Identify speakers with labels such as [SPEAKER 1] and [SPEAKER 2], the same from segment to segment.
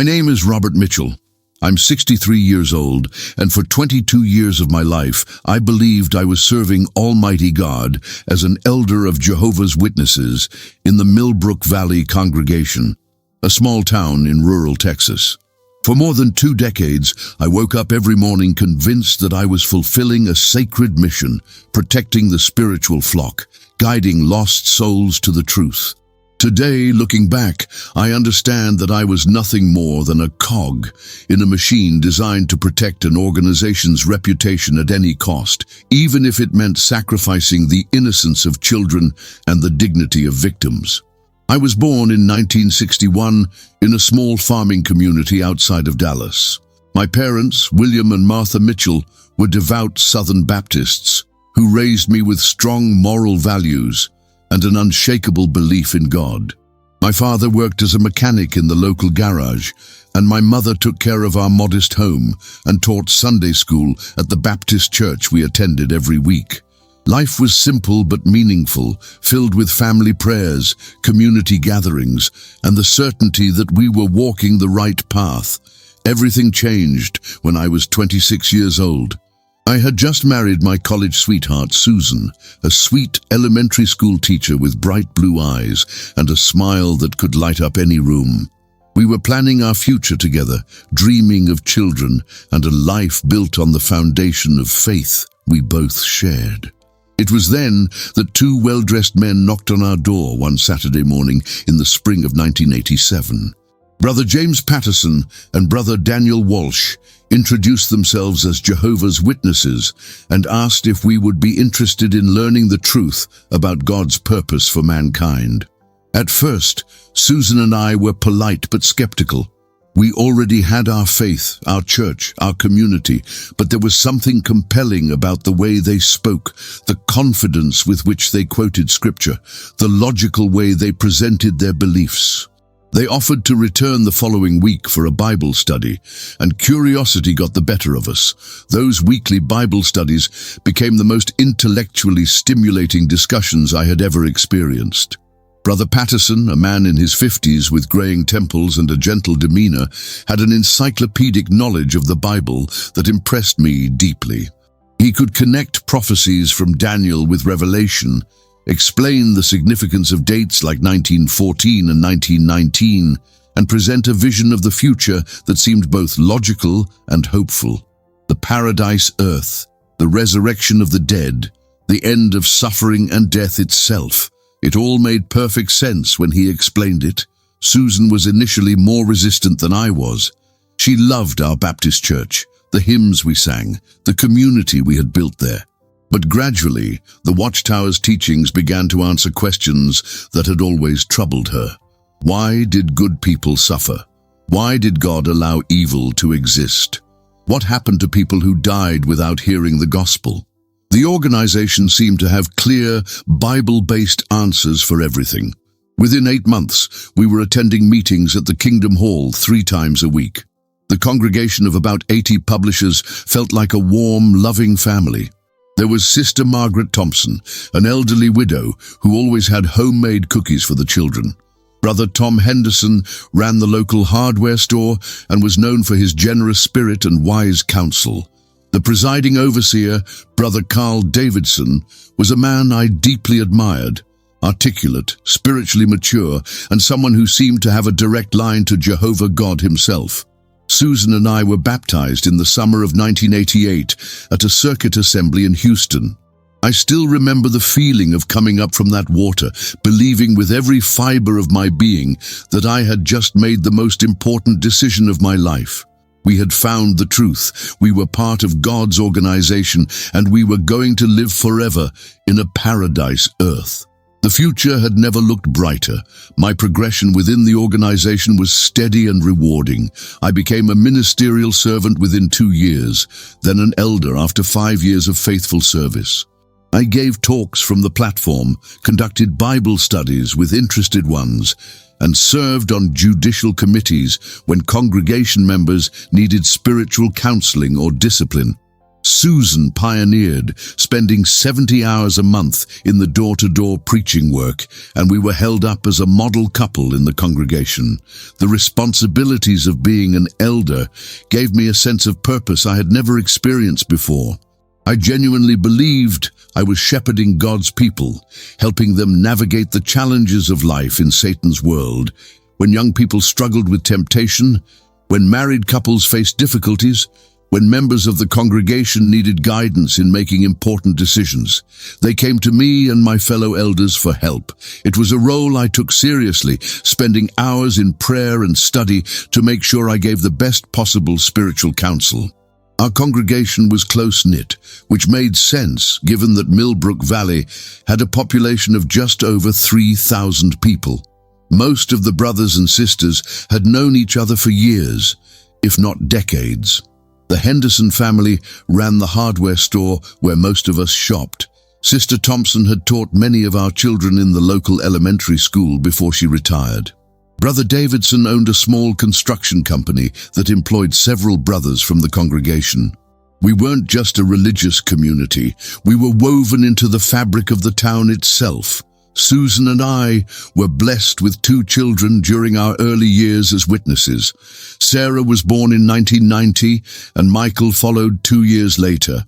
[SPEAKER 1] My name is Robert Mitchell. I'm 63 years old, and for 22 years of my life, I believed I was serving Almighty God as an elder of Jehovah's Witnesses in the Millbrook Valley congregation, a small town in rural Texas. For more than 2 decades, I woke up every morning convinced that I was fulfilling a sacred mission, protecting the spiritual flock, guiding lost souls to the truth. Today, looking back, I understand that I was nothing more than a cog in a machine designed to protect an organization's reputation at any cost, even if it meant sacrificing the innocence of children and the dignity of victims. I was born in 1961 in a small farming community outside of Dallas. My parents, William and Martha Mitchell, were devout Southern Baptists who raised me with strong moral values and an unshakable belief in God. My father worked as a mechanic in the local garage, and my mother took care of our modest home and taught Sunday school at the Baptist church we attended every week. Life was simple but meaningful, filled with family prayers, community gatherings, and the certainty that we were walking the right path. Everything changed when I was 26 years old. I had just married my college sweetheart, Susan, a sweet elementary school teacher with bright blue eyes and a smile that could light up any room. We were planning our future together, dreaming of children and a life built on the foundation of faith we both shared. It was then that 2 well-dressed men knocked on our door one Saturday morning in the spring of 1987. Brother James Patterson and Brother Daniel Walsh introduced themselves as Jehovah's Witnesses and asked if we would be interested in learning the truth about God's purpose for mankind. At first, Susan and I were polite but skeptical. We already had our faith, our church, our community, but there was something compelling about the way they spoke, the confidence with which they quoted scripture, the logical way they presented their beliefs. They offered to return the following week for a Bible study, and curiosity got the better of us. Those weekly Bible studies became the most intellectually stimulating discussions I had ever experienced. Brother Patterson, a man in his 50s with graying temples and a gentle demeanor, had an encyclopedic knowledge of the Bible that impressed me deeply. He could connect prophecies from Daniel with Revelation, explain the significance of dates like 1914 and 1919, and present a vision of the future that seemed both logical and hopeful. The paradise earth, the resurrection of the dead, the end of suffering and death itself. It all made perfect sense when he explained it. Susan was initially more resistant than I was. She loved our Baptist church, the hymns we sang, the community we had built there. But gradually, the Watchtower's teachings began to answer questions that had always troubled her. Why did good people suffer? Why did God allow evil to exist? What happened to people who died without hearing the gospel? The organization seemed to have clear, Bible-based answers for everything. Within 8 months, we were attending meetings at the Kingdom Hall 3 times a week. The congregation of about 80 publishers felt like a warm, loving family. There was Sister Margaret Thompson, an elderly widow who always had homemade cookies for the children. Brother Tom Henderson ran the local hardware store and was known for his generous spirit and wise counsel. The presiding overseer, Brother Carl Davidson, was a man I deeply admired, articulate, spiritually mature, and someone who seemed to have a direct line to Jehovah God himself. Susan and I were baptized in the summer of 1988 at a circuit assembly in Houston. I still remember the feeling of coming up from that water, believing with every fiber of my being that I had just made the most important decision of my life. We had found the truth. We were part of God's organization, and we were going to live forever in a paradise earth. The future had never looked brighter. My progression within the organization was steady and rewarding. I became a ministerial servant within 2 years, then an elder after 5 years of faithful service. I gave talks from the platform, conducted Bible studies with interested ones, and served on judicial committees when congregation members needed spiritual counseling or discipline. Susan pioneered, spending 70 hours a month in the door-to-door preaching work, and we were held up as a model couple in the congregation. The responsibilities of being an elder gave me a sense of purpose I had never experienced before. I genuinely believed I was shepherding God's people, helping them navigate the challenges of life in Satan's world. When young people struggled with temptation, when married couples faced difficulties, when members of the congregation needed guidance in making important decisions, they came to me and my fellow elders for help. It was a role I took seriously, spending hours in prayer and study to make sure I gave the best possible spiritual counsel. Our congregation was close-knit, which made sense given that Millbrook Valley had a population of just over 3,000 people. Most of the brothers and sisters had known each other for years, if not decades. The Henderson family ran the hardware store where most of us shopped. Sister Thompson had taught many of our children in the local elementary school before she retired. Brother Davidson owned a small construction company that employed several brothers from the congregation. We weren't just a religious community, we were woven into the fabric of the town itself. Susan and I were blessed with 2 children during our early years as witnesses. Sarah was born in 1990 and Michael followed 2 years later.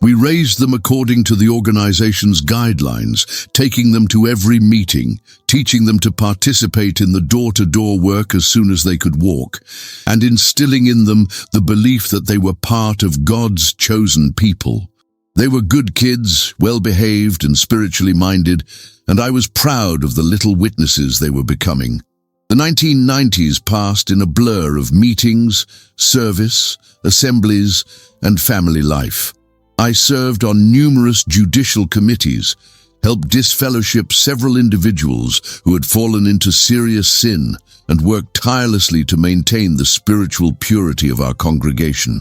[SPEAKER 1] We raised them according to the organization's guidelines, taking them to every meeting, teaching them to participate in the door-to-door work as soon as they could walk, and instilling in them the belief that they were part of God's chosen people. They were good kids, well-behaved and spiritually minded, and I was proud of the little witnesses they were becoming. The 1990s passed in a blur of meetings, service, assemblies, and family life. I served on numerous judicial committees, helped disfellowship several individuals who had fallen into serious sin, and worked tirelessly to maintain the spiritual purity of our congregation.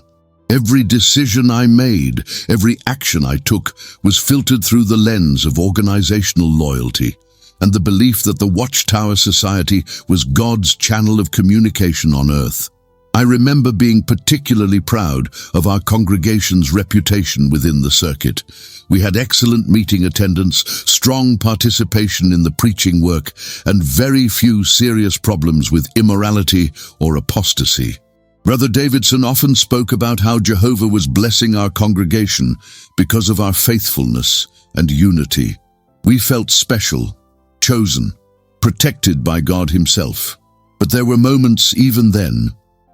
[SPEAKER 1] Every decision I made, every action I took, was filtered through the lens of organizational loyalty and the belief that the Watchtower Society was God's channel of communication on earth. I remember being particularly proud of our congregation's reputation within the circuit. We had excellent meeting attendance, strong participation in the preaching work, and very few serious problems with immorality or apostasy. Brother Davidson often spoke about how Jehovah was blessing our congregation because of our faithfulness and unity. We felt special, chosen, protected by God Himself. But there were moments even then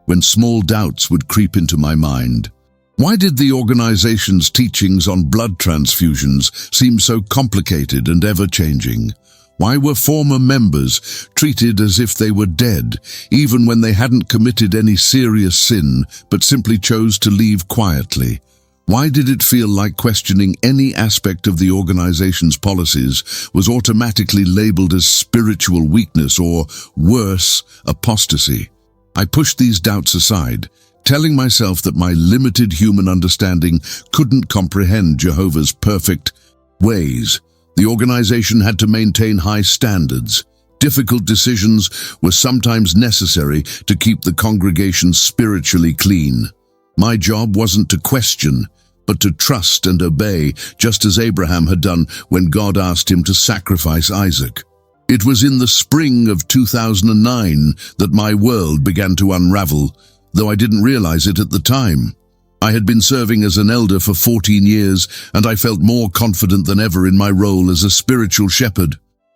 [SPEAKER 1] when small doubts would creep into my mind. Why did the organization's teachings on blood transfusions seem so complicated and ever-changing? Why were former members treated as if they were dead, even when they hadn't committed any serious sin, but simply chose to leave quietly? Why did it feel like questioning any aspect of the organization's policies was automatically labeled as spiritual weakness or, worse, apostasy? I pushed these doubts aside, telling myself that my limited human understanding couldn't comprehend Jehovah's perfect ways. The organization had to maintain high standards. Difficult decisions were sometimes necessary to keep the congregation spiritually clean. My job wasn't to question, but to trust and obey, just as Abraham had done when God asked him to sacrifice Isaac. It was in the spring of 2009 that my world began to unravel, though I didn't realize it at the time. I had been serving as an elder for 14 years, and I felt more confident than ever in my role as a spiritual shepherd.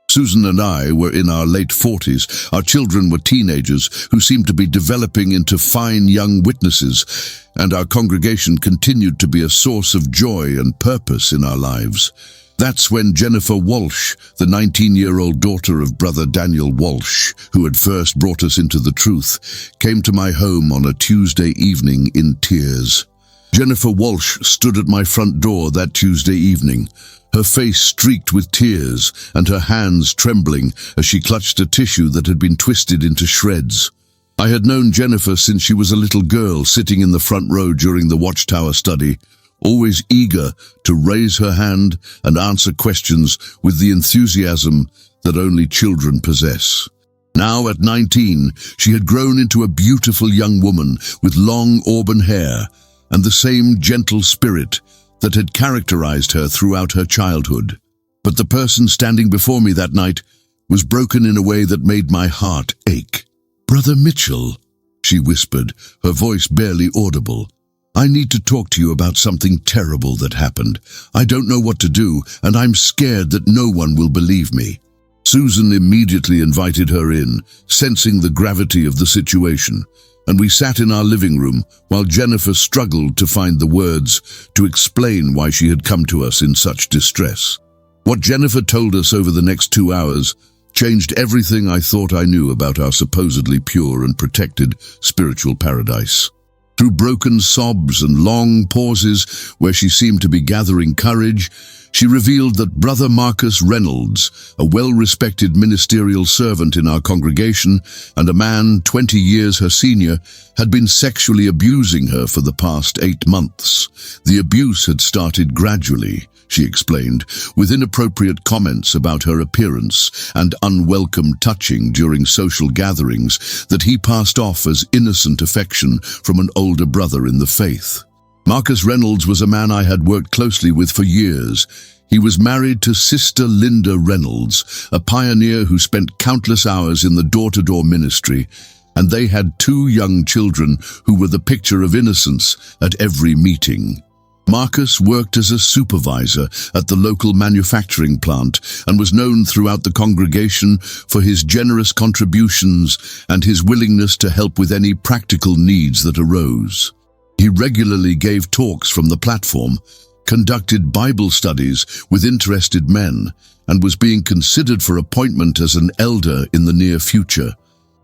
[SPEAKER 1] Susan and I were in our late 40s. Our children were teenagers who seemed to be developing into fine young witnesses, and our congregation continued to be a source of joy and purpose in our lives. That's when Jennifer Walsh, the 19-year-old daughter of Brother Daniel Walsh, who had first brought us into the truth, came to my home on a Tuesday evening in tears. Jennifer Walsh stood at my front door that Tuesday evening, her face streaked with tears and her hands trembling as she clutched a tissue that had been twisted into shreds. I had known Jennifer since she was a little girl sitting in the front row during the Watchtower study, always eager to raise her hand and answer questions with the enthusiasm that only children possess. Now at 19, she had grown into a beautiful young woman with long auburn hair, and the same gentle spirit that had characterized her throughout her childhood. But the person standing before me that night was broken in a way that made my heart ache. "Brother Mitchell," she whispered, her voice barely audible, "I need to talk to you about something terrible that happened. I don't know what to do, and I'm scared that no one will believe me." Susan immediately invited her in, sensing the gravity of the situation, and we sat in our living room while Jennifer struggled to find the words to explain why she had come to us in such distress. What Jennifer told us over the next 2 hours changed everything I thought I knew about our supposedly pure and protected spiritual paradise. Through broken sobs and long pauses where she seemed to be gathering courage, she revealed that Brother Marcus Reynolds, a well-respected ministerial servant in our congregation and a man 20 years her senior, had been sexually abusing her for the past 8 months. The abuse had started gradually, she explained, with inappropriate comments about her appearance and unwelcome touching during social gatherings that he passed off as innocent affection from an older brother in the faith. Marcus Reynolds was a man I had worked closely with for years. He was married to Sister Linda Reynolds, a pioneer who spent countless hours in the door-to-door ministry, and they had 2 young children who were the picture of innocence at every meeting. Marcus worked as a supervisor at the local manufacturing plant and was known throughout the congregation for his generous contributions and his willingness to help with any practical needs that arose. He regularly gave talks from the platform, conducted Bible studies with interested men, and was being considered for appointment as an elder in the near future.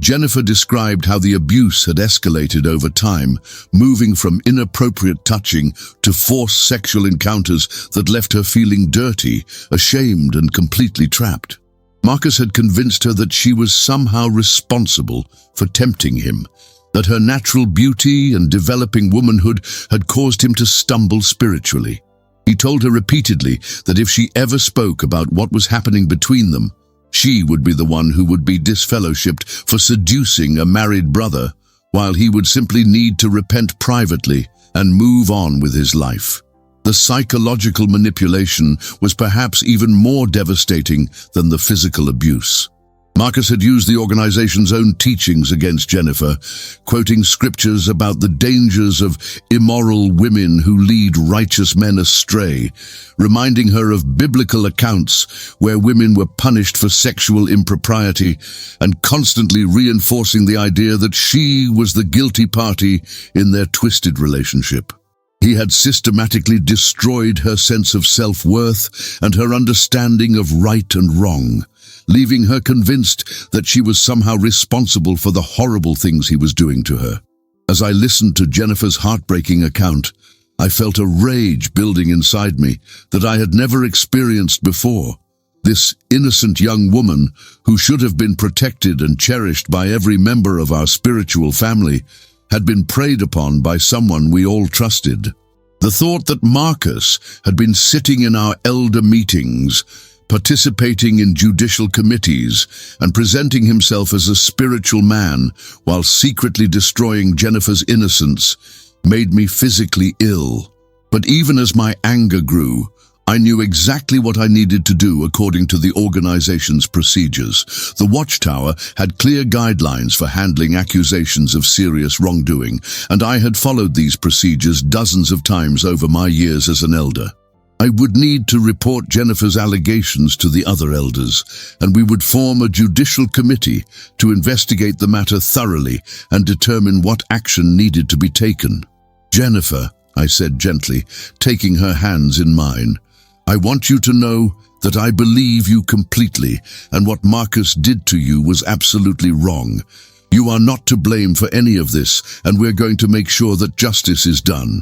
[SPEAKER 1] Jennifer described how the abuse had escalated over time, moving from inappropriate touching to forced sexual encounters that left her feeling dirty, ashamed, and completely trapped. Marcus had convinced her that she was somehow responsible for tempting him, that her natural beauty and developing womanhood had caused him to stumble spiritually. He told her repeatedly that if she ever spoke about what was happening between them, she would be the one who would be disfellowshipped for seducing a married brother, while he would simply need to repent privately and move on with his life. The psychological manipulation was perhaps even more devastating than the physical abuse. Marcus had used the organization's own teachings against Jennifer, quoting scriptures about the dangers of immoral women who lead righteous men astray, reminding her of biblical accounts where women were punished for sexual impropriety, and constantly reinforcing the idea that she was the guilty party in their twisted relationship. He had systematically destroyed her sense of self-worth and her understanding of right and wrong, leaving her convinced that she was somehow responsible for the horrible things he was doing to her. As I listened to Jennifer's heartbreaking account, I felt a rage building inside me that I had never experienced before. This innocent young woman, who should have been protected and cherished by every member of our spiritual family, had been preyed upon by someone we all trusted. The thought that Marcus had been sitting in our elder meetings, participating in judicial committees, and presenting himself as a spiritual man while secretly destroying Jennifer's innocence made me physically ill. But even as my anger grew, I knew exactly what I needed to do according to the organization's procedures. The Watchtower had clear guidelines for handling accusations of serious wrongdoing, and I had followed these procedures dozens of times over my years as an elder. I would need to report Jennifer's allegations to the other elders, and we would form a judicial committee to investigate the matter thoroughly and determine what action needed to be taken. "Jennifer," I said gently, taking her hands in mine, "I want you to know that I believe you completely, and what Marcus did to you was absolutely wrong. You are not to blame for any of this, and we're going to make sure that justice is done.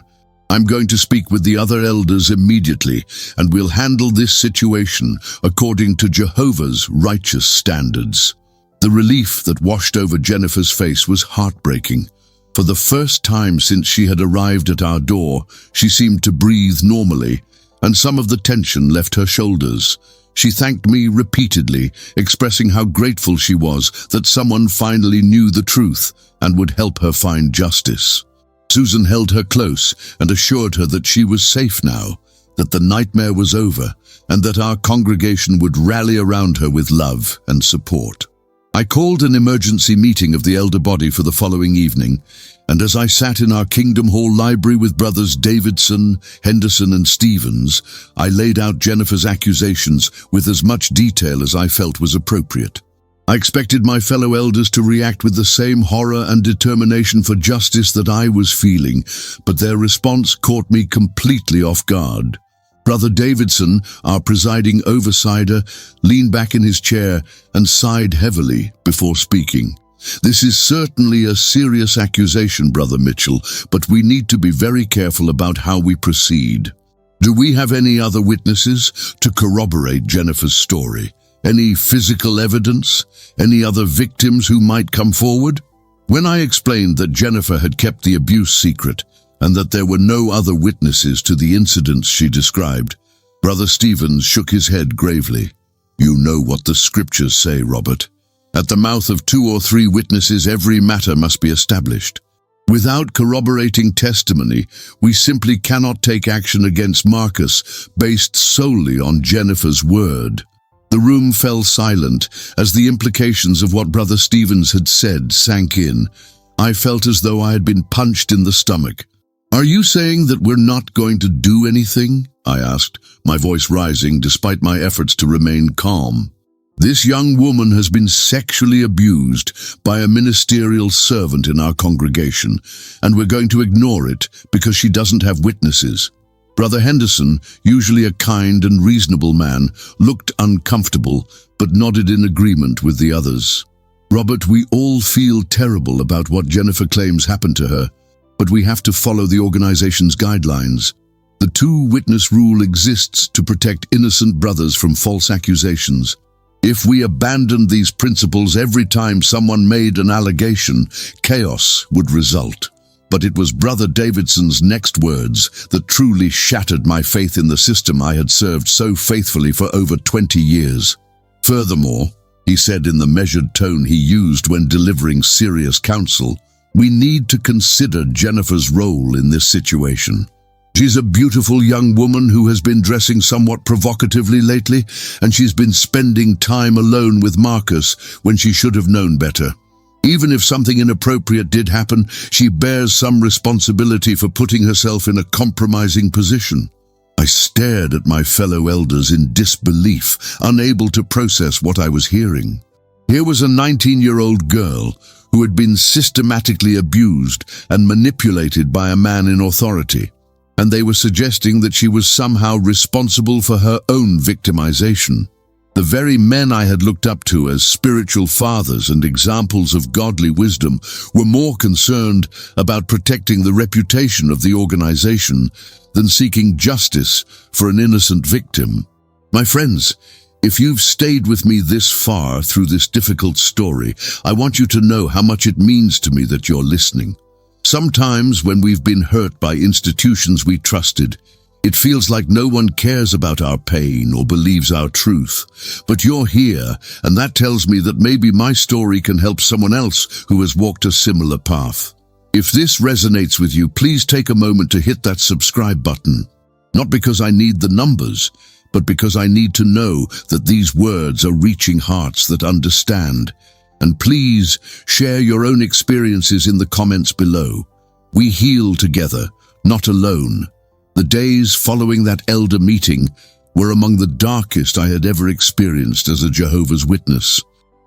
[SPEAKER 1] I'm going to speak with the other elders immediately, and we'll handle this situation according to Jehovah's righteous standards." The relief that washed over Jennifer's face was heartbreaking. For the first time since she had arrived at our door, she seemed to breathe normally, and some of the tension left her shoulders. She thanked me repeatedly, expressing how grateful she was that someone finally knew the truth and would help her find justice. Susan held her close and assured her that she was safe now, that the nightmare was over, and that our congregation would rally around her with love and support. I called an emergency meeting of the elder body for the following evening, and as I sat in our Kingdom Hall library with brothers Davidson, Henderson, and Stevens, I laid out Jennifer's accusations with as much detail as I felt was appropriate. I expected my fellow elders to react with the same horror and determination for justice that I was feeling, but their response caught me completely off guard. Brother Davidson, our presiding oversider, leaned back in his chair and sighed heavily before speaking. "This is certainly a serious accusation, Brother Mitchell, but we need to be very careful about how we proceed. Do we have any other witnesses to corroborate Jennifer's story? Any physical evidence? Any other victims who might come forward?" When I explained that Jennifer had kept the abuse secret and that there were no other witnesses to the incidents she described, Brother Stevens shook his head gravely. "You know what the scriptures say, Robert. At the mouth of 2 or 3 witnesses, every matter must be established. Without corroborating testimony, we simply cannot take action against Marcus based solely on Jennifer's word." The room fell silent as the implications of what Brother Stevens had said sank in. I felt as though I had been punched in the stomach. "Are you saying that we're not going to do anything?" I asked, my voice rising despite my efforts to remain calm. "This young woman has been sexually abused by a ministerial servant in our congregation, and we're going to ignore it because she doesn't have witnesses." Brother Henderson, usually a kind and reasonable man, looked uncomfortable but nodded in agreement with the others. "Robert, we all feel terrible about what Jennifer claims happened to her, but we have to follow the organization's guidelines. The 2-witness rule exists to protect innocent brothers from false accusations. If we abandoned these principles every time someone made an allegation, chaos would result." But it was Brother Davidson's next words that truly shattered my faith in the system I had served so faithfully for over 20 years. "Furthermore," he said in the measured tone he used when delivering serious counsel, "we need to consider Jennifer's role in this situation. She's a beautiful young woman who has been dressing somewhat provocatively lately, and she's been spending time alone with Marcus when she should have known better. Even if something inappropriate did happen, she bears some responsibility for putting herself in a compromising position." I stared at my fellow elders in disbelief, unable to process what I was hearing. Here was a 19-year-old girl who had been systematically abused and manipulated by a man in authority, and they were suggesting that she was somehow responsible for her own victimization. The very men I had looked up to as spiritual fathers and examples of godly wisdom were more concerned about protecting the reputation of the organization than seeking justice for an innocent victim. My friends, if you've stayed with me this far through this difficult story, I want you to know how much it means to me that you're listening. Sometimes when we've been hurt by institutions we trusted, it feels like no one cares about our pain or believes our truth. But you're here, and that tells me that maybe my story can help someone else who has walked a similar path. If this resonates with you, please take a moment to hit that subscribe button. Not because I need the numbers, but because I need to know that these words are reaching hearts that understand. And please share your own experiences in the comments below. We heal together, not alone. The days following that elder meeting were among the darkest I had ever experienced as a Jehovah's Witness.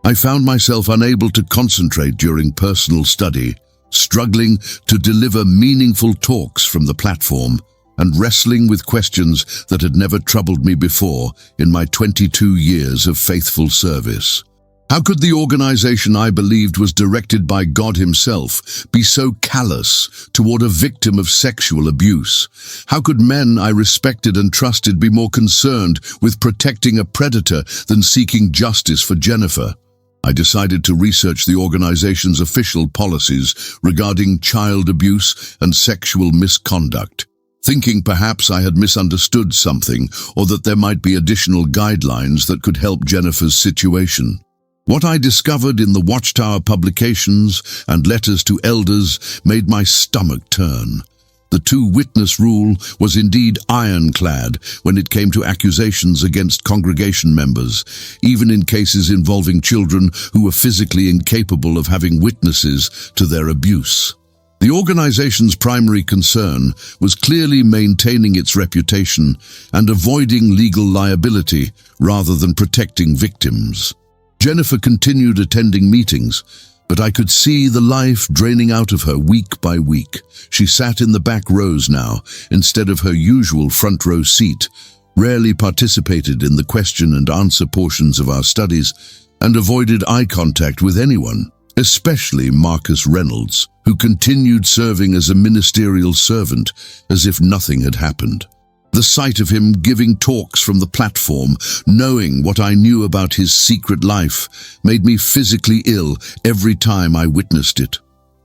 [SPEAKER 1] I found myself unable to concentrate during personal study, struggling to deliver meaningful talks from the platform, and wrestling with questions that had never troubled me before in my 22 years of faithful service. How could the organization I believed was directed by God Himself be so callous toward a victim of sexual abuse? How could men I respected and trusted be more concerned with protecting a predator than seeking justice for Jennifer? I decided to research the organization's official policies regarding child abuse and sexual misconduct, thinking perhaps I had misunderstood something or that there might be additional guidelines that could help Jennifer's situation. What I discovered in the Watchtower publications and letters to elders made my stomach turn. The two-witness rule was indeed ironclad when it came to accusations against congregation members, even in cases involving children who were physically incapable of having witnesses to their abuse. The organization's primary concern was clearly maintaining its reputation and avoiding legal liability rather than protecting victims. Jennifer continued attending meetings, but I could see the life draining out of her week by week. She sat in the back rows now, instead of her usual front row seat, rarely participated in the question and answer portions of our studies, and avoided eye contact with anyone, especially Marcus Reynolds, who continued serving as a ministerial servant as if nothing had happened. The sight of him giving talks from the platform, knowing what I knew about his secret life, made me physically ill every time I witnessed it.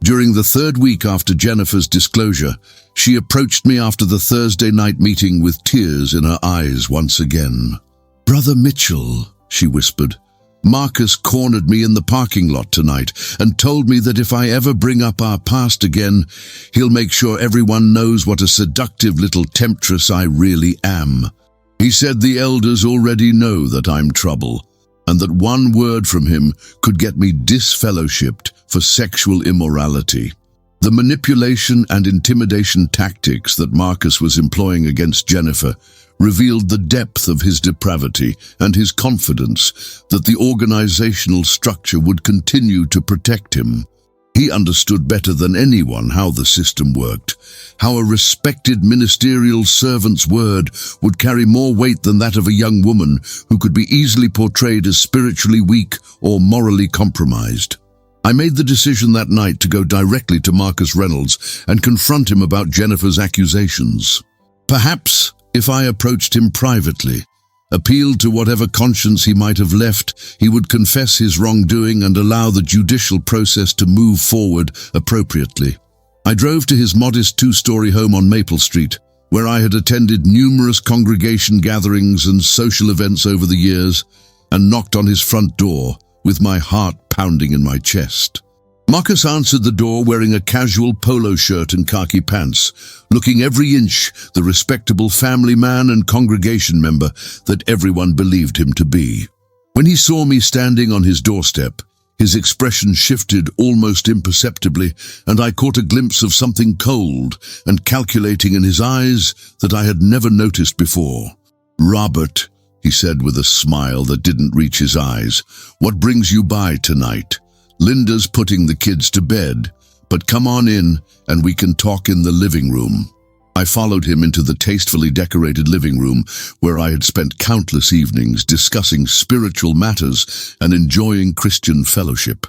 [SPEAKER 1] During the third week after Jennifer's disclosure, she approached me after the Thursday night meeting with tears in her eyes once again. "Brother Mitchell," she whispered, "Marcus cornered me in the parking lot tonight and told me that if I ever bring up our past again, he'll make sure everyone knows what a seductive little temptress I really am. He said the elders already know that I'm trouble, and that one word from him could get me disfellowshipped for sexual immorality." The manipulation and intimidation tactics that Marcus was employing against Jennifer revealed the depth of his depravity and his confidence that the organizational structure would continue to protect him. He understood better than anyone how the system worked, how a respected ministerial servant's word would carry more weight than that of a young woman who could be easily portrayed as spiritually weak or morally compromised. I made the decision that night to go directly to Marcus Reynolds and confront him about Jennifer's accusations. Perhaps, if I approached him privately, appealed to whatever conscience he might have left, he would confess his wrongdoing and allow the judicial process to move forward appropriately. I drove to his modest two-story home on Maple Street, where I had attended numerous congregation gatherings and social events over the years, and knocked on his front door, with my heart pounding in my chest. Marcus answered the door wearing a casual polo shirt and khaki pants, looking every inch the respectable family man and congregation member that everyone believed him to be. When he saw me standing on his doorstep, his expression shifted almost imperceptibly, and I caught a glimpse of something cold and calculating in his eyes that I had never noticed before. "Robert," he said with a smile that didn't reach his eyes, "what brings you by tonight? Linda's putting the kids to bed, but come on in and we can talk in the living room." I followed him into the tastefully decorated living room where I had spent countless evenings discussing spiritual matters and enjoying Christian fellowship.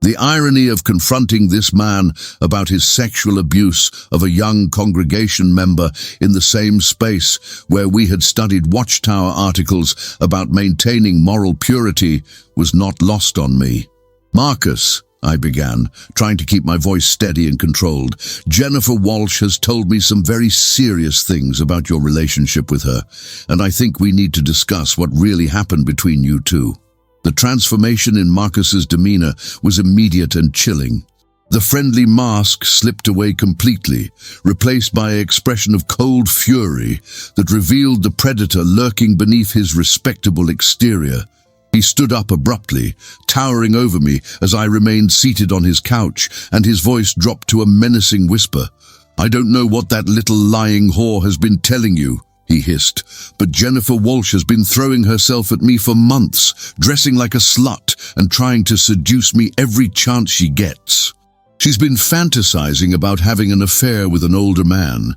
[SPEAKER 1] The irony of confronting this man about his sexual abuse of a young congregation member in the same space where we had studied Watchtower articles about maintaining moral purity was not lost on me. "Marcus," I began, trying to keep my voice steady and controlled, "Jennifer Walsh has told me some very serious things about your relationship with her, and I think we need to discuss what really happened between you two." The transformation in Marcus's demeanor was immediate and chilling. The friendly mask slipped away completely, replaced by an expression of cold fury that revealed the predator lurking beneath his respectable exterior. He stood up abruptly, towering over me as I remained seated on his couch, and his voice dropped to a menacing whisper. "I don't know what that little lying whore has been telling you," he hissed, "but Jennifer Walsh has been throwing herself at me for months, dressing like a slut and trying to seduce me every chance she gets. She's been fantasizing about having an affair with an older man,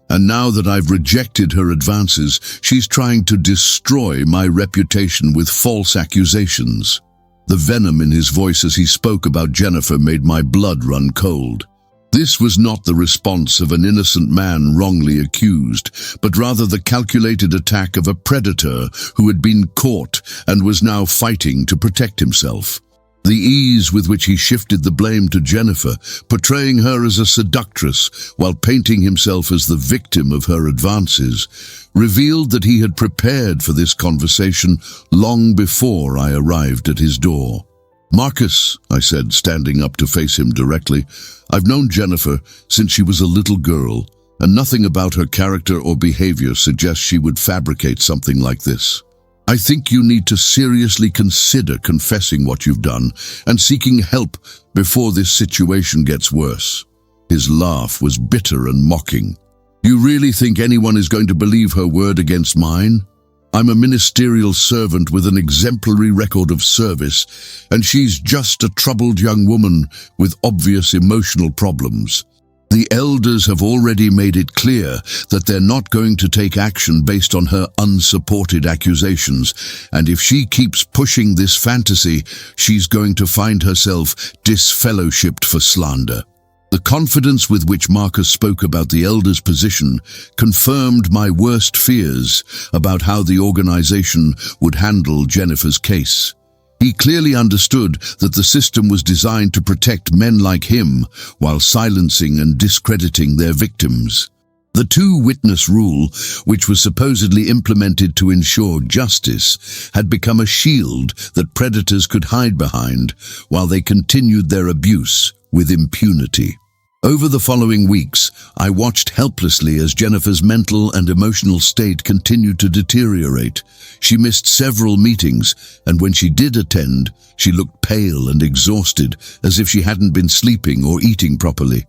[SPEAKER 1] and now that I've rejected her advances, she's trying to destroy my reputation with false accusations." The venom in his voice as he spoke about Jennifer made my blood run cold. This was not the response of an innocent man wrongly accused, but rather the calculated attack of a predator who had been caught and was now fighting to protect himself. The ease with which he shifted the blame to Jennifer, portraying her as a seductress while painting himself as the victim of her advances, revealed that he had prepared for this conversation long before I arrived at his door. "Marcus," I said, standing up to face him directly, "I've known Jennifer since she was a little girl, and nothing about her character or behavior suggests she would fabricate something like this. I think you need to seriously consider confessing what you've done and seeking help before this situation gets worse." His laugh was bitter and mocking. "You really think anyone is going to believe her word against mine? I'm a ministerial servant with an exemplary record of service, and she's just a troubled young woman with obvious emotional problems. The elders have already made it clear that they're not going to take action based on her unsupported accusations, and if she keeps pushing this fantasy, she's going to find herself disfellowshipped for slander." The confidence with which Marcus spoke about the elders' position confirmed my worst fears about how the organization would handle Jennifer's case. He clearly understood that the system was designed to protect men like him while silencing and discrediting their victims. The two-witness rule, which was supposedly implemented to ensure justice, had become a shield that predators could hide behind while they continued their abuse with impunity. Over the following weeks, I watched helplessly as Jennifer's mental and emotional state continued to deteriorate. She missed several meetings, and when she did attend, she looked pale and exhausted, as if she hadn't been sleeping or eating properly.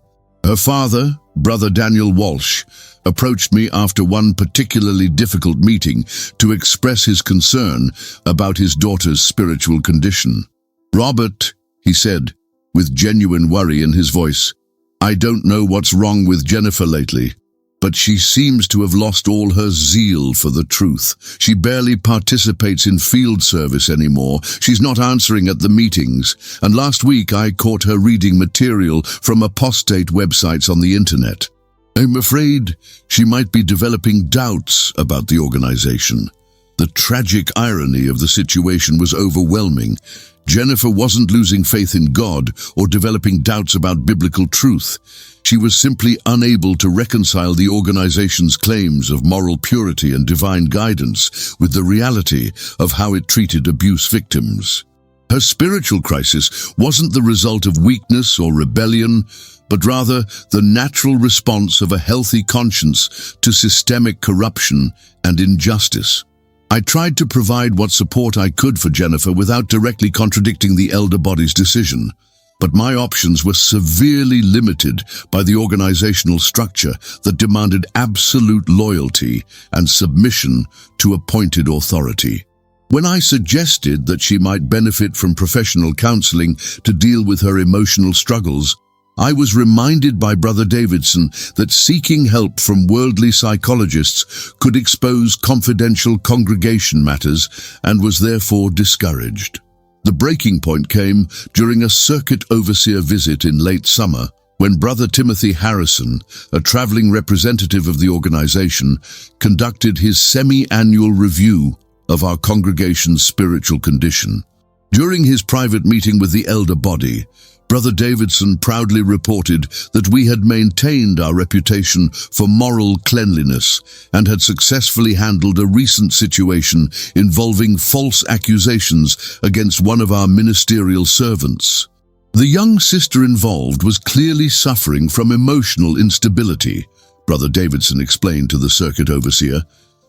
[SPEAKER 1] Her father, Brother Daniel Walsh, approached me after one particularly difficult meeting to express his concern about his daughter's spiritual condition. "Robert," he said, with genuine worry in his voice, "I don't know what's wrong with Jennifer lately, but she seems to have lost all her zeal for the truth. She barely participates in field service anymore. She's not answering at the meetings, and last week I caught her reading material from apostate websites on the internet. I'm afraid she might be developing doubts about the organization." The tragic irony of the situation was overwhelming. Jennifer wasn't losing faith in God or developing doubts about biblical truth. She was simply unable to reconcile the organization's claims of moral purity and divine guidance with the reality of how it treated abuse victims. Her spiritual crisis wasn't the result of weakness or rebellion, but rather the natural response of a healthy conscience to systemic corruption and injustice. I tried to provide what support I could for Jennifer without directly contradicting the elder body's decision, but my options were severely limited by the organizational structure that demanded absolute loyalty and submission to appointed authority. When I suggested that she might benefit from professional counseling to deal with her emotional struggles, I was reminded by Brother Davidson that seeking help from worldly psychologists could expose confidential congregation matters and was therefore discouraged. The breaking point came during a circuit overseer visit in late summer when Brother Timothy Harrison, a traveling representative of the organization, conducted his semi-annual review of our congregation's spiritual condition. During his private meeting with the elder body, Brother Davidson proudly reported that we had maintained our reputation for moral cleanliness and had successfully handled a recent situation involving false accusations against one of our ministerial servants. The young sister involved was clearly suffering from emotional instability, Brother Davidson explained to the circuit overseer,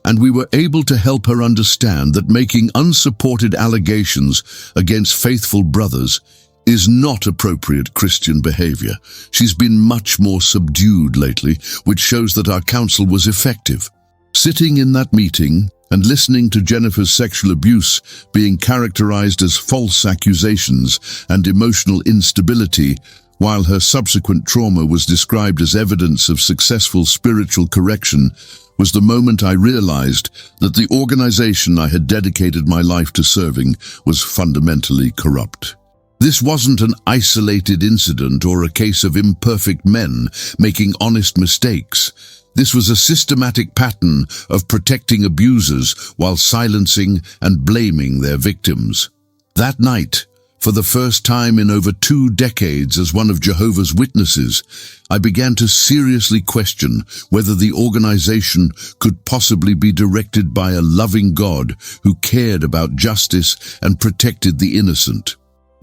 [SPEAKER 1] and we were able to help her understand that making unsupported allegations against faithful brothers is not appropriate Christian behavior. She's been much more subdued lately, which shows that our counsel was effective. Sitting in that meeting and listening to Jennifer's sexual abuse being characterized as false accusations and emotional instability, while her subsequent trauma was described as evidence of successful spiritual correction, was the moment I realized that the organization I had dedicated my life to serving was fundamentally corrupt. This wasn't an isolated incident or a case of imperfect men making honest mistakes. This was a systematic pattern of protecting abusers while silencing and blaming their victims. That night, for the first time in over 2 decades as one of Jehovah's Witnesses, I began to seriously question whether the organization could possibly be directed by a loving God who cared about justice and protected the innocent.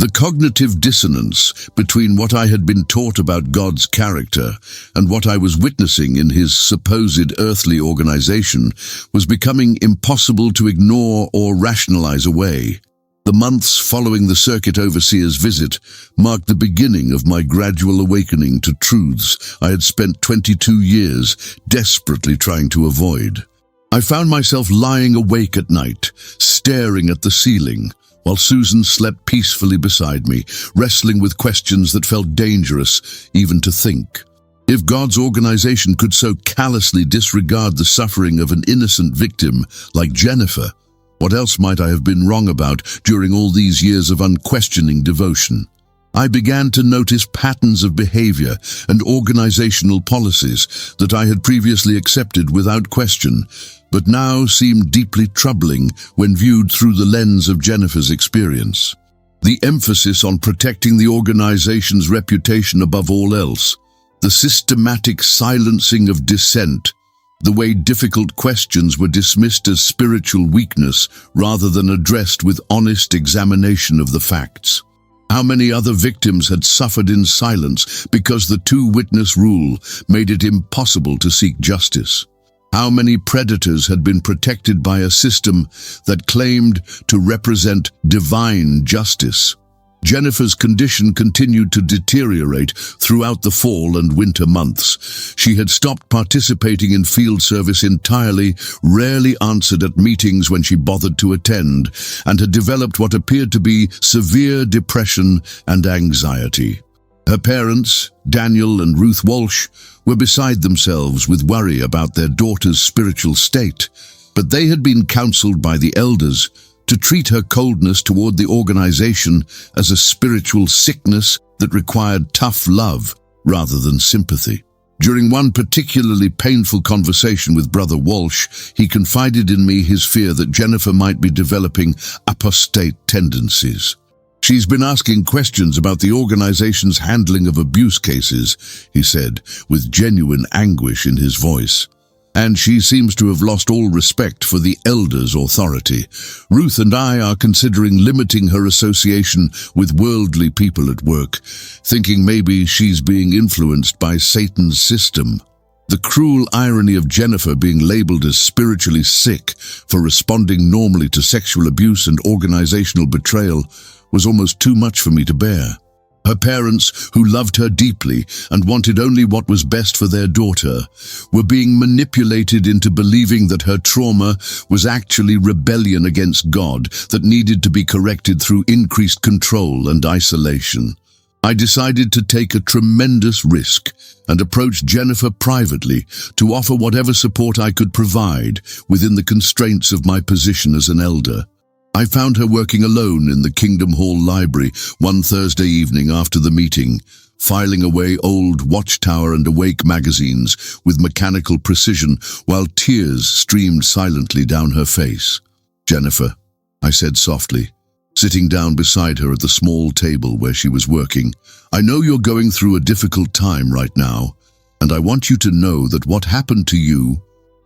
[SPEAKER 1] The cognitive dissonance between what I had been taught about God's character and what I was witnessing in his supposed earthly organization was becoming impossible to ignore or rationalize away. The months following the circuit overseer's visit marked the beginning of my gradual awakening to truths I had spent 22 years desperately trying to avoid. I found myself lying awake at night, staring at the ceiling, while Susan slept peacefully beside me, wrestling with questions that felt dangerous even to think. If God's organization could so callously disregard the suffering of an innocent victim like Jennifer, what else might I have been wrong about during all these years of unquestioning devotion? I began to notice patterns of behavior and organizational policies that I had previously accepted without question, but now seemed deeply troubling when viewed through the lens of Jennifer's experience. The emphasis on protecting the organization's reputation above all else, the systematic silencing of dissent, the way difficult questions were dismissed as spiritual weakness rather than addressed with honest examination of the facts. How many other victims had suffered in silence because the two-witness rule made it impossible to seek justice? How many predators had been protected by a system that claimed to represent divine justice? Jennifer's condition continued to deteriorate throughout the fall and winter months. She had stopped participating in field service entirely, rarely answered at meetings when she bothered to attend, and had developed what appeared to be severe depression and anxiety. Her parents, Daniel and Ruth Walsh, were beside themselves with worry about their daughter's spiritual state, but they had been counseled by the elders to treat her coldness toward the organization as a spiritual sickness that required tough love rather than sympathy. During one particularly painful conversation with Brother Walsh, he confided in me his fear that Jennifer might be developing apostate tendencies. "She's been asking questions about the organization's handling of abuse cases," he said, with genuine anguish in his voice. "And she seems to have lost all respect for the elders' authority. Ruth and I are considering limiting her association with worldly people at work, thinking maybe she's being influenced by Satan's system." The cruel irony of Jennifer being labeled as spiritually sick for responding normally to sexual abuse and organizational betrayal was almost too much for me to bear. Her parents, who loved her deeply and wanted only what was best for their daughter, were being manipulated into believing that her trauma was actually rebellion against God that needed to be corrected through increased control and isolation. I decided to take a tremendous risk and approach Jennifer privately to offer whatever support I could provide within the constraints of my position as an elder. I found her working alone in the Kingdom Hall Library one Thursday evening after the meeting, filing away old Watchtower and Awake magazines with mechanical precision while tears streamed silently down her face. "Jennifer," I said softly, sitting down beside her at the small table where she was working, "I know you're going through a difficult time right now, and I want you to know that what happened to you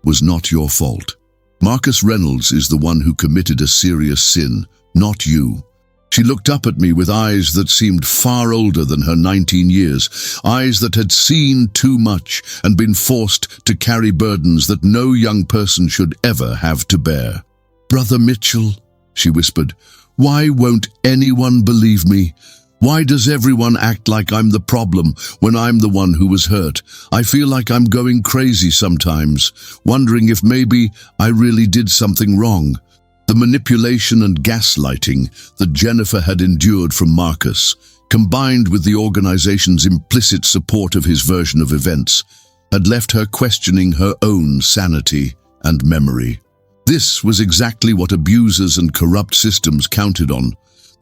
[SPEAKER 1] was not your fault. Marcus Reynolds is the one who committed a serious sin, not you." She looked up at me with eyes that seemed far older than her 19 years, eyes that had seen too much and been forced to carry burdens that no young person should ever have to bear. "Brother Mitchell," she whispered, "why won't anyone believe me? Why does everyone act like I'm the problem when I'm the one who was hurt? I feel like I'm going crazy sometimes, wondering if maybe I really did something wrong." The manipulation and gaslighting that Jennifer had endured from Marcus, combined with the organization's implicit support of his version of events, had left her questioning her own sanity and memory. This was exactly what abusers and corrupt systems counted on: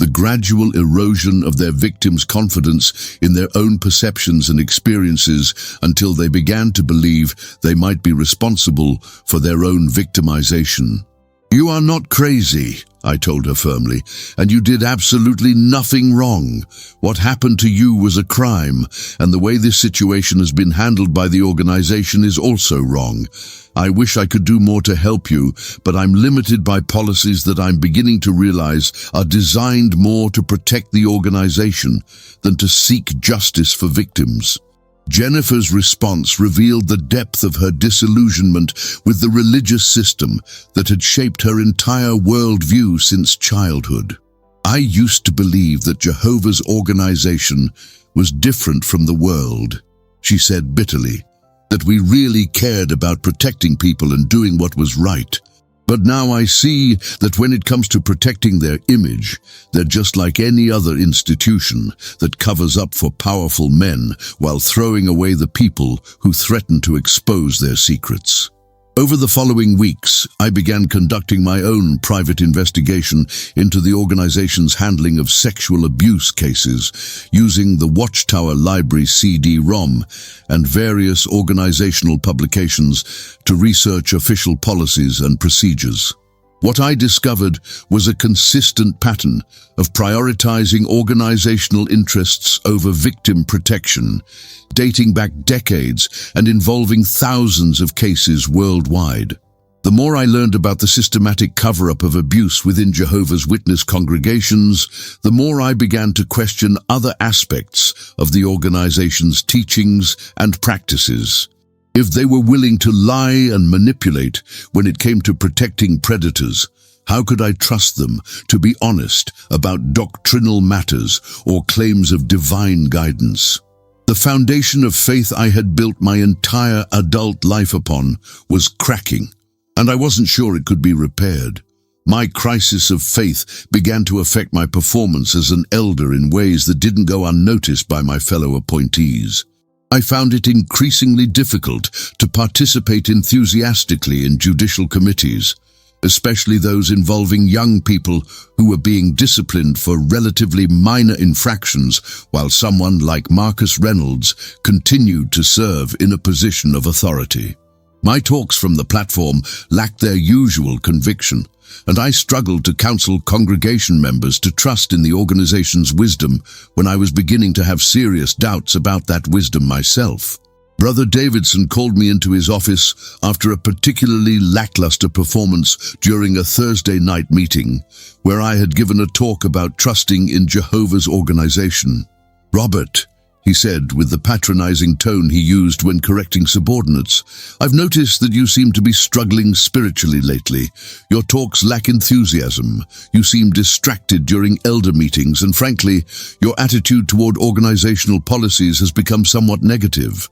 [SPEAKER 1] the gradual erosion of their victims' confidence in their own perceptions and experiences until they began to believe they might be responsible for their own victimization. "You are not crazy," I told her firmly, "and you did absolutely nothing wrong. What happened to you was a crime, and the way this situation has been handled by the organization is also wrong. I wish I could do more to help you, but I'm limited by policies that I'm beginning to realize are designed more to protect the organization than to seek justice for victims." Jennifer's response revealed the depth of her disillusionment with the religious system that had shaped her entire worldview since childhood. "I used to believe that Jehovah's organization was different from the world," she said bitterly, "that we really cared about protecting people and doing what was right. But now I see that when it comes to protecting their image, they're just like any other institution that covers up for powerful men while throwing away the people who threaten to expose their secrets." Over the following weeks, I began conducting my own private investigation into the organization's handling of sexual abuse cases, using the Watchtower Library CD-ROM and various organizational publications to research official policies and procedures. What I discovered was a consistent pattern of prioritizing organizational interests over victim protection, dating back decades and involving thousands of cases worldwide. The more I learned about the systematic cover-up of abuse within Jehovah's Witness congregations, the more I began to question other aspects of the organization's teachings and practices. If they were willing to lie and manipulate when it came to protecting predators, how could I trust them to be honest about doctrinal matters or claims of divine guidance? The foundation of faith I had built my entire adult life upon was cracking, and I wasn't sure it could be repaired. My crisis of faith began to affect my performance as an elder in ways that didn't go unnoticed by my fellow appointees. I found it increasingly difficult to participate enthusiastically in judicial committees, especially those involving young people who were being disciplined for relatively minor infractions, while someone like Marcus Reynolds continued to serve in a position of authority. My talks from the platform lacked their usual conviction, and I struggled to counsel congregation members to trust in the organization's wisdom when I was beginning to have serious doubts about that wisdom myself. Brother Davidson called me into his office after a particularly lackluster performance during a Thursday night meeting, where I had given a talk about trusting in Jehovah's organization. "Robert," he said with the patronizing tone he used when correcting subordinates, "I've noticed that you seem to be struggling spiritually lately. Your talks lack enthusiasm. You seem distracted during elder meetings, and frankly, your attitude toward organizational policies has become somewhat negative."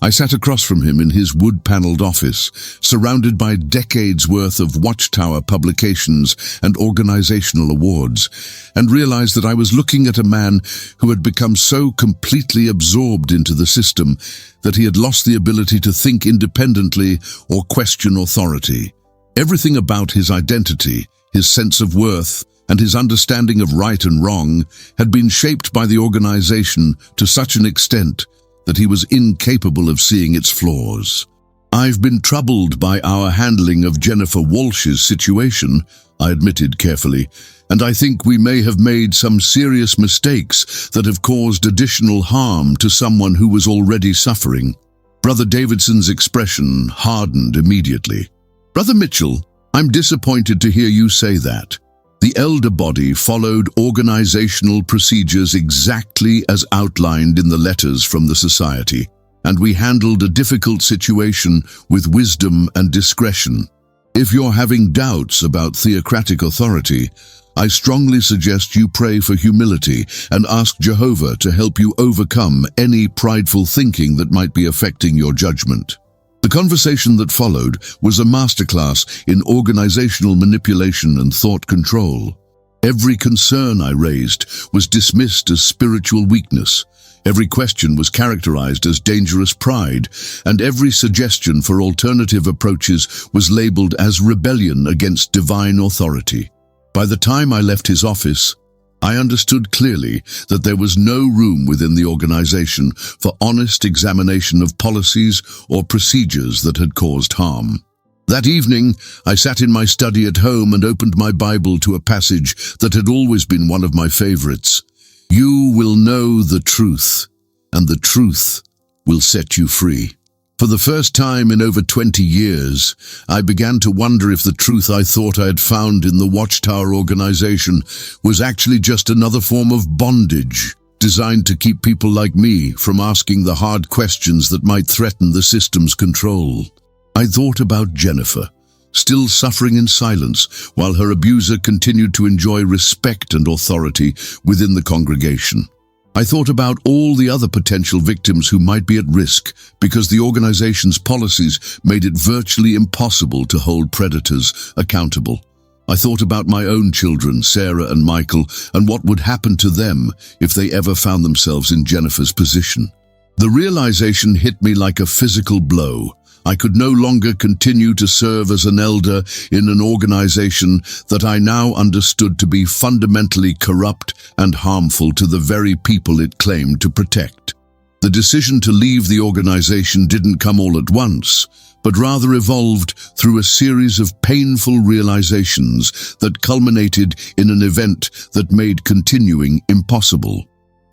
[SPEAKER 1] I sat across from him in his wood-paneled office, surrounded by decades' worth of Watchtower publications and organizational awards, and realized that I was looking at a man who had become so completely absorbed into the system that he had lost the ability to think independently or question authority. Everything about his identity, his sense of worth, and his understanding of right and wrong had been shaped by the organization to such an extent that he was incapable of seeing its flaws. "I've been troubled by our handling of Jennifer Walsh's situation," I admitted carefully, "and I think we may have made some serious mistakes that have caused additional harm to someone who was already suffering." Brother Davidson's expression hardened immediately. "Brother Mitchell, I'm disappointed to hear you say that. The elder body followed organizational procedures exactly as outlined in the letters from the society, and we handled a difficult situation with wisdom and discretion. If you're having doubts about theocratic authority, I strongly suggest you pray for humility and ask Jehovah to help you overcome any prideful thinking that might be affecting your judgment." The conversation that followed was a masterclass in organizational manipulation and thought control. Every concern I raised was dismissed as spiritual weakness. Every question was characterized as dangerous pride, and every suggestion for alternative approaches was labeled as rebellion against divine authority. By the time I left his office, I understood clearly that there was no room within the organization for honest examination of policies or procedures that had caused harm. That evening, I sat in my study at home and opened my Bible to a passage that had always been one of my favorites. You will know the truth, and the truth will set you free. For the first time in over 20 years, I began to wonder if the truth I thought I had found in the Watchtower organization was actually just another form of bondage, designed to keep people like me from asking the hard questions that might threaten the system's control. I thought about Jennifer, still suffering in silence while her abuser continued to enjoy respect and authority within the congregation. I thought about all the other potential victims who might be at risk because the organization's policies made it virtually impossible to hold predators accountable. I thought about my own children, Sarah and Michael, and what would happen to them if they ever found themselves in Jennifer's position. The realization hit me like a physical blow. I could no longer continue to serve as an elder in an organization that I now understood to be fundamentally corrupt and harmful to the very people it claimed to protect. The decision to leave the organization didn't come all at once, but rather evolved through a series of painful realizations that culminated in an event that made continuing impossible.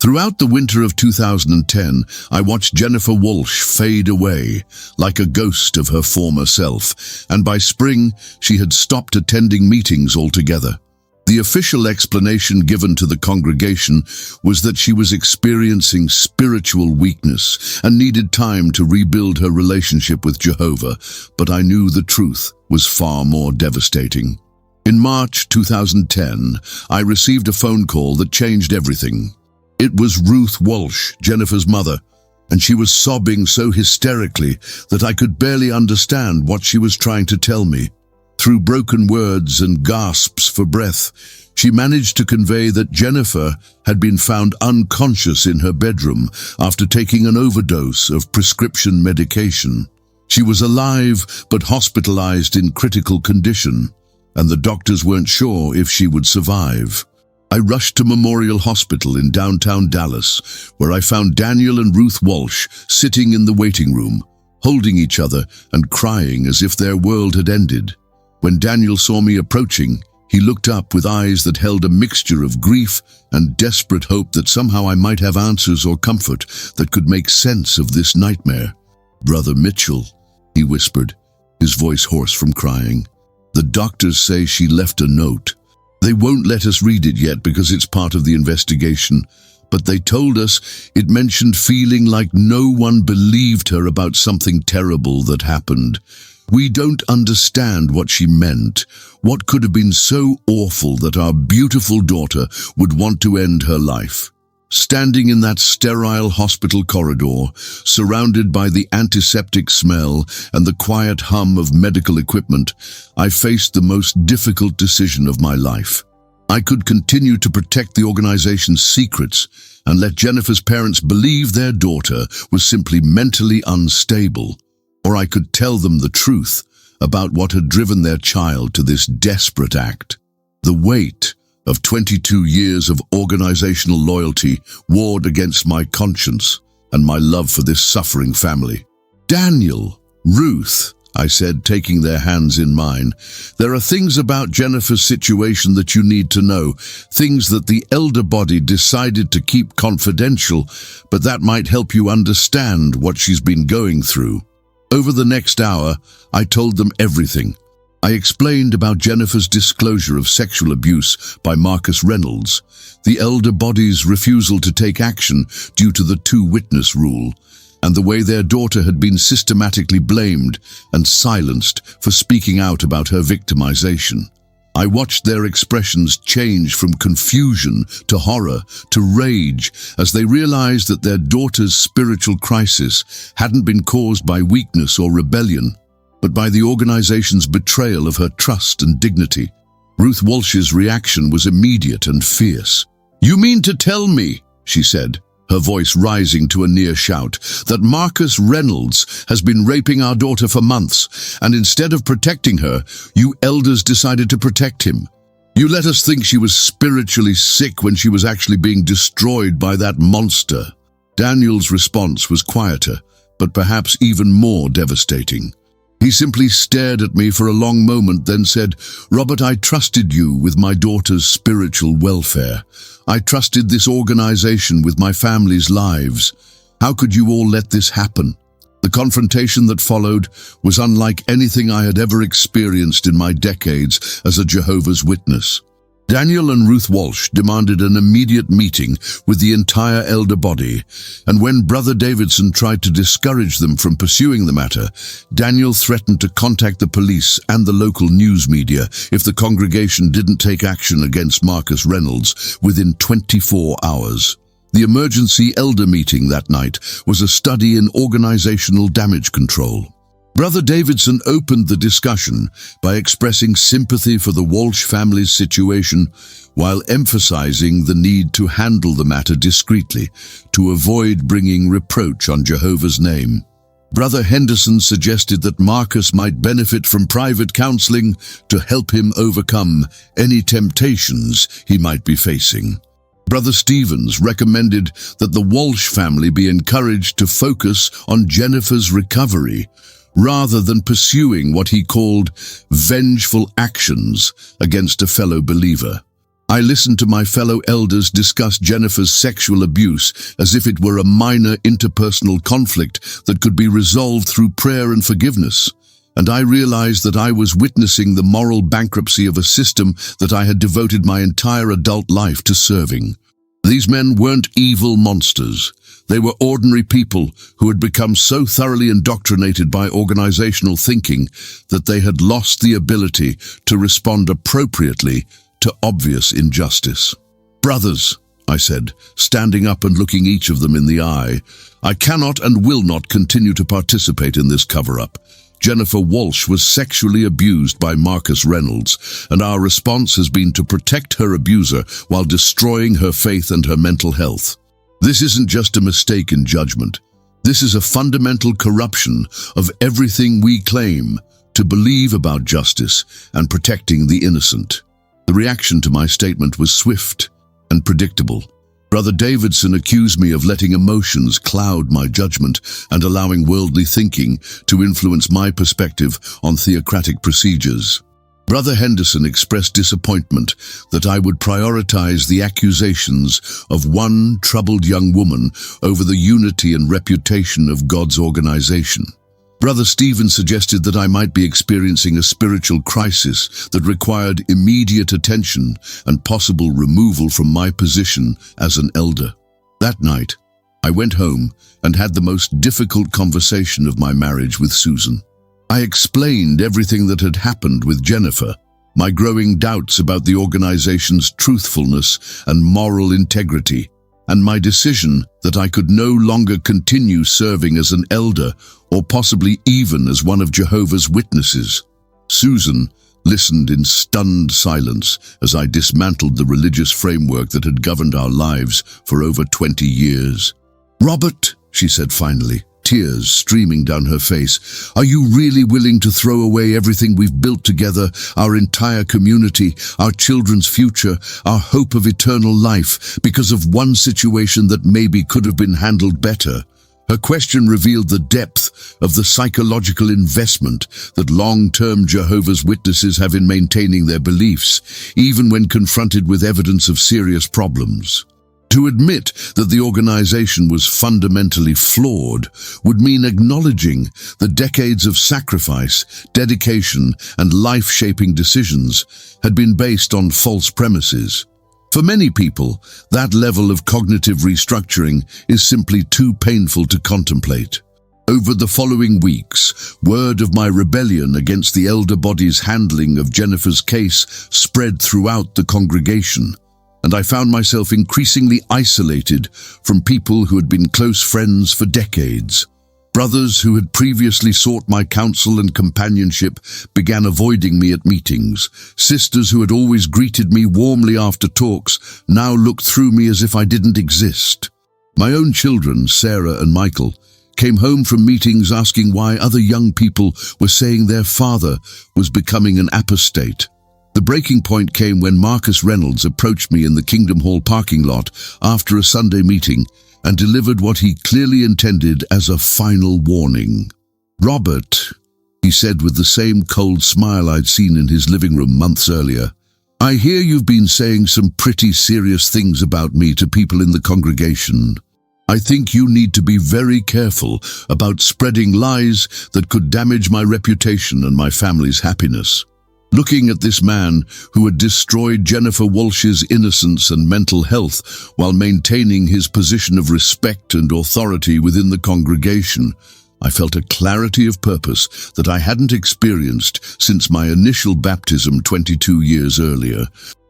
[SPEAKER 1] Throughout the winter of 2010, I watched Jennifer Walsh fade away, like a ghost of her former self, and by spring, she had stopped attending meetings altogether. The official explanation given to the congregation was that she was experiencing spiritual weakness and needed time to rebuild her relationship with Jehovah, but I knew the truth was far more devastating. In March 2010, I received a phone call that changed everything. It was Ruth Walsh, Jennifer's mother, and she was sobbing so hysterically that I could barely understand what she was trying to tell me. Through broken words and gasps for breath, she managed to convey that Jennifer had been found unconscious in her bedroom after taking an overdose of prescription medication. She was alive but hospitalized in critical condition, and the doctors weren't sure if she would survive. I rushed to Memorial Hospital in downtown Dallas, where I found Daniel and Ruth Walsh sitting in the waiting room, holding each other and crying as if their world had ended. When Daniel saw me approaching, he looked up with eyes that held a mixture of grief and desperate hope that somehow I might have answers or comfort that could make sense of this nightmare. "Brother Mitchell," he whispered, his voice hoarse from crying. "The doctors say she left a note. They won't let us read it yet because it's part of the investigation, but they told us it mentioned feeling like no one believed her about something terrible that happened. We don't understand what she meant. What could have been so awful that our beautiful daughter would want to end her life?" Standing in that sterile hospital corridor, surrounded by the antiseptic smell and the quiet hum of medical equipment, I faced the most difficult decision of my life. I could continue to protect the organization's secrets and let Jennifer's parents believe their daughter was simply mentally unstable, or I could tell them the truth about what had driven their child to this desperate act. The weight of 22 years of organizational loyalty warred against my conscience and my love for this suffering family. "Daniel, Ruth," I said, taking their hands in mine, "there are things about Jennifer's situation that you need to know, things that the elder body decided to keep confidential, but that might help you understand what she's been going through." Over the next hour, I told them everything. I explained about Jennifer's disclosure of sexual abuse by Marcus Reynolds, the elder body's refusal to take action due to the two-witness rule, and the way their daughter had been systematically blamed and silenced for speaking out about her victimization. I watched their expressions change from confusion to horror to rage as they realized that their daughter's spiritual crisis hadn't been caused by weakness or rebellion, but by the organization's betrayal of her trust and dignity. Ruth Walsh's reaction was immediate and fierce. "You mean to tell me," she said, her voice rising to a near shout, "that Marcus Reynolds has been raping our daughter for months, and instead of protecting her, you elders decided to protect him? You let us think she was spiritually sick when she was actually being destroyed by that monster." Daniel's response was quieter, but perhaps even more devastating. He simply stared at me for a long moment, then said, "Robert, I trusted you with my daughter's spiritual welfare. I trusted this organization with my family's lives. How could you all let this happen?" The confrontation that followed was unlike anything I had ever experienced in my decades as a Jehovah's Witness. Daniel and Ruth Walsh demanded an immediate meeting with the entire elder body, and when Brother Davidson tried to discourage them from pursuing the matter, Daniel threatened to contact the police and the local news media if the congregation didn't take action against Marcus Reynolds within 24 hours. The emergency elder meeting that night was a study in organizational damage control. Brother Davidson opened the discussion by expressing sympathy for the Walsh family's situation while emphasizing the need to handle the matter discreetly to avoid bringing reproach on Jehovah's name. Brother Henderson suggested that Marcus might benefit from private counseling to help him overcome any temptations he might be facing. Brother Stevens recommended that the Walsh family be encouraged to focus on Jennifer's recovery rather than pursuing what he called vengeful actions against a fellow believer. I listened to my fellow elders discuss Jennifer's sexual abuse as if it were a minor interpersonal conflict that could be resolved through prayer and forgiveness, and I realized that I was witnessing the moral bankruptcy of a system that I had devoted my entire adult life to serving. These men weren't evil monsters. They were ordinary people who had become so thoroughly indoctrinated by organizational thinking that they had lost the ability to respond appropriately to obvious injustice. "Brothers," I said, standing up and looking each of them in the eye, "I cannot and will not continue to participate in this cover-up. Jennifer Walsh was sexually abused by Marcus Reynolds, and our response has been to protect her abuser while destroying her faith and her mental health. This isn't just a mistake in judgment. This is a fundamental corruption of everything we claim to believe about justice and protecting the innocent." The reaction to my statement was swift and predictable. Brother Davidson accused me of letting emotions cloud my judgment and allowing worldly thinking to influence my perspective on theocratic procedures. Brother Henderson expressed disappointment that I would prioritize the accusations of one troubled young woman over the unity and reputation of God's organization. Brother Stephen suggested that I might be experiencing a spiritual crisis that required immediate attention and possible removal from my position as an elder. That night, I went home and had the most difficult conversation of my marriage with Susan. I explained everything that had happened with Jennifer, my growing doubts about the organization's truthfulness and moral integrity, and my decision that I could no longer continue serving as an elder or possibly even as one of Jehovah's Witnesses. Susan listened in stunned silence as I dismantled the religious framework that had governed our lives for over 20 years. "Robert," she said finally, tears streaming down her face, "are you really willing to throw away everything we've built together, our entire community, our children's future, our hope of eternal life, because of one situation that maybe could have been handled better?" Her question revealed the depth of the psychological investment that long-term Jehovah's Witnesses have in maintaining their beliefs, even when confronted with evidence of serious problems. To admit that the organization was fundamentally flawed would mean acknowledging that decades of sacrifice, dedication, and life-shaping decisions had been based on false premises. For many people, that level of cognitive restructuring is simply too painful to contemplate. Over the following weeks, word of my rebellion against the elder body's handling of Jennifer's case spread throughout the congregation, and I found myself increasingly isolated from people who had been close friends for decades. Brothers who had previously sought my counsel and companionship began avoiding me at meetings. Sisters who had always greeted me warmly after talks now looked through me as if I didn't exist. My own children, Sarah and Michael, came home from meetings asking why other young people were saying their father was becoming an apostate. The breaking point came when Marcus Reynolds approached me in the Kingdom Hall parking lot after a Sunday meeting and delivered what he clearly intended as a final warning. "Robert, he said with the same cold smile I'd seen in his living room months earlier. "I hear you've been saying some pretty serious things about me to people in the congregation. I think you need to be very careful about spreading lies that could damage my reputation and my family's happiness." Looking at this man who had destroyed Jennifer Walsh's innocence and mental health while maintaining his position of respect and authority within the congregation, I felt a clarity of purpose that I hadn't experienced since my initial baptism 22 years earlier.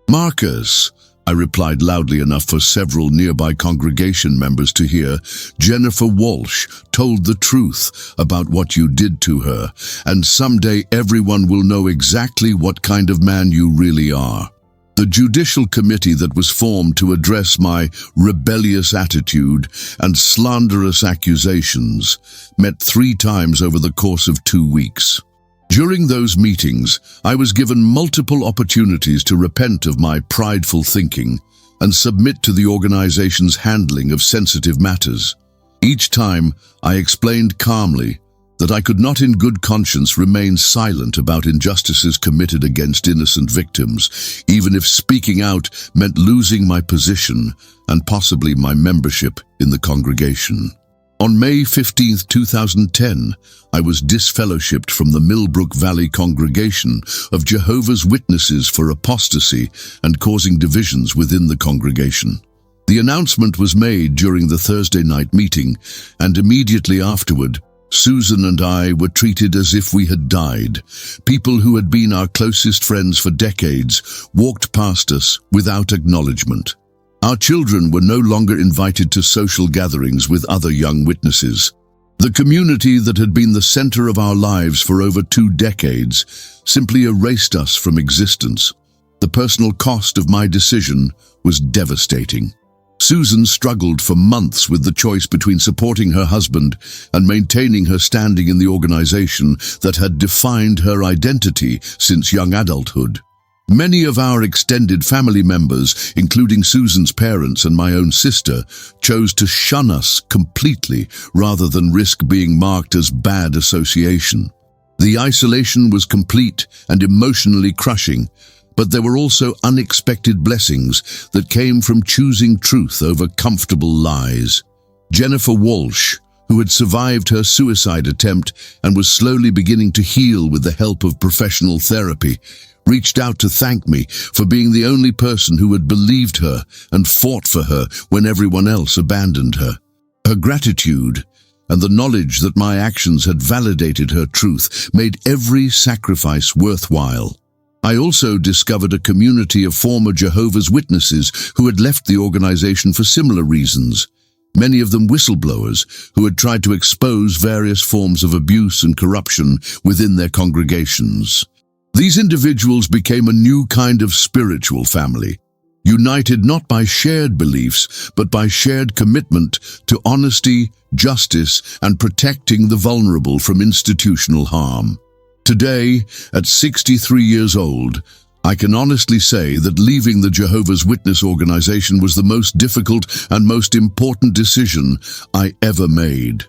[SPEAKER 1] "Marcus," I replied loudly enough for several nearby congregation members to hear, "Jennifer Walsh told the truth about what you did to her, and someday everyone will know exactly what kind of man you really are." The judicial committee that was formed to address my rebellious attitude and slanderous accusations met 3 times over the course of 2 weeks. During those meetings, I was given multiple opportunities to repent of my prideful thinking and submit to the organization's handling of sensitive matters. Each time, I explained calmly that I could not in good conscience remain silent about injustices committed against innocent victims, even if speaking out meant losing my position and possibly my membership in the congregation. On May 15, 2010, I was disfellowshipped from the Millbrook Valley congregation of Jehovah's Witnesses for apostasy and causing divisions within the congregation. The announcement was made during the Thursday night meeting, and immediately afterward, Susan and I were treated as if we had died. People who had been our closest friends for decades walked past us without acknowledgement. Our children were no longer invited to social gatherings with other young witnesses. The community that had been the center of our lives for over 2 decades simply erased us from existence. The personal cost of my decision was devastating. Susan struggled for months with the choice between supporting her husband and maintaining her standing in the organization that had defined her identity since young adulthood. Many of our extended family members, including Susan's parents and my own sister, chose to shun us completely rather than risk being marked as bad association. The isolation was complete and emotionally crushing, but there were also unexpected blessings that came from choosing truth over comfortable lies. Jennifer Walsh, who had survived her suicide attempt and was slowly beginning to heal with the help of professional therapy, reached out to thank me for being the only person who had believed her and fought for her when everyone else abandoned her. Her gratitude and the knowledge that my actions had validated her truth made every sacrifice worthwhile. I also discovered a community of former Jehovah's Witnesses who had left the organization for similar reasons, many of them whistleblowers who had tried to expose various forms of abuse and corruption within their congregations. These individuals became a new kind of spiritual family, united not by shared beliefs, but by shared commitment to honesty, justice, and protecting the vulnerable from institutional harm. Today, at 63 years old, I can honestly say that leaving the Jehovah's Witness organization was the most difficult and most important decision I ever made.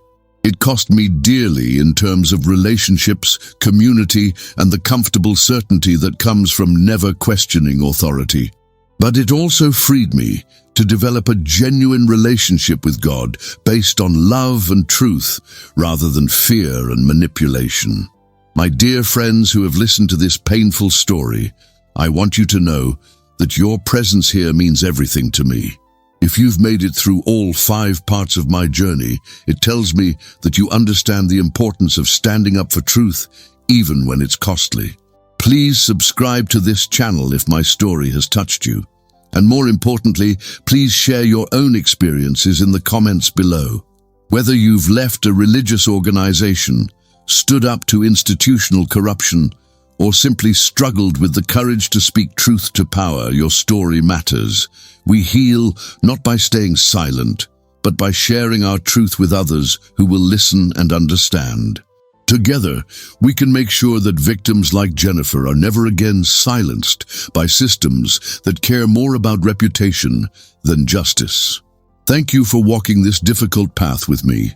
[SPEAKER 1] It cost me dearly in terms of relationships, community, and the comfortable certainty that comes from never questioning authority. But it also freed me to develop a genuine relationship with God based on love and truth rather than fear and manipulation. My dear friends who have listened to this painful story, I want you to know that your presence here means everything to me. If you've made it through all 5 parts of my journey, it tells me that you understand the importance of standing up for truth, even when it's costly. Please subscribe to this channel if my story has touched you. And more importantly, please share your own experiences in the comments below. Whether you've left a religious organization, stood up to institutional corruption, or simply struggled with the courage to speak truth to power, your story matters. We heal not by staying silent, but by sharing our truth with others who will listen and understand. Together, we can make sure that victims like Jennifer are never again silenced by systems that care more about reputation than justice. Thank you for walking this difficult path with me.